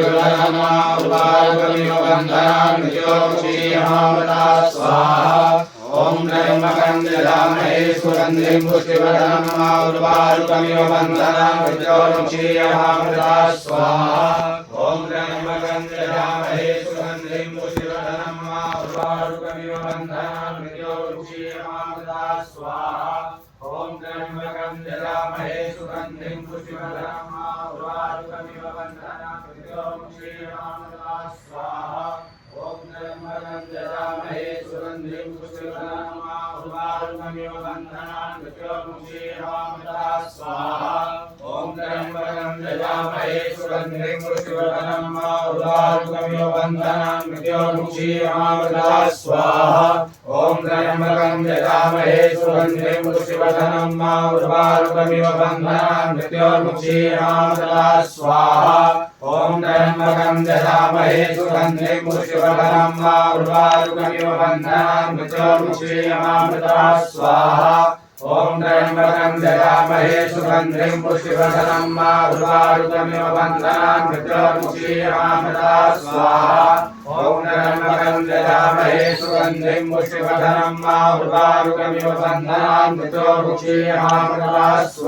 पुष्पवनमा उर्वारुकमिव बन्धनान् मृत्योर्मुक्षीयमामृता स्वाहा ॐ त्र्यम्बकं यजामहे सुगन्धिं पुष्टिवर्धनम् उर्वारुकमिव बन्धनान् मृत्योर्मुक्षीयमामृता स्वाहा ॐ त्र्यम्बकं यजामहे सुगन्धिं पुष्टिवर्धनम् उर्वारुकमिव बन्धनान् मृत्योर्मुक्षीयमामृता स्वाहा ॐ त्र्यम्बकं यजामहे सुगन्धिं पुष्टिवर्धनम् उर्वारुकमिव बन्धनान् मृत्योर्मुक्षीयमामृता स्वाहा ॐ त्र्यम्बकं यजामहे सुगन्धिं पुष्टिवर्धनम् उर्वारुकमिव बन्धनान् मृत्योर्मुक्षीयमामृता स्वाहा ॐ त्र्यम्बकं यजामहे सुगन्धिं पुष्टिवर्धनम् उर्वारुकमिव बन्धनान् मृत्योर्मुक्षीयमामृता स्वाहा ॐ त्र्यम्बकं यजामहे सुगन्धिं पुष्टिवर्धनम् उर्वारुकमिव बन्धनान् मृत्योर्मुक्षीयमामृता स्वाहा ॐ त्र्यम्बकं यजामहे सुगन्धिं पुष्टिवर्धनम् उर्वारुकमिव बन्धनान् मृत्योर्मुक्षीयमामृता स्वाहा ॐ त्र्यम्बकं यजामहे सुगन्धिं पुष्टिवर्धनम् उर्वारुकमिव बन्धनान् मृत्योर्मुक्षीयमामृता स्वाहा ॐ त्र्यम्बकं यजामहे सुगन्धिं पुष्टिवर्धनम् उर्वारुकमिव बन्धनान् मृत्योर्मुक्षीयमामृता स्वाहा।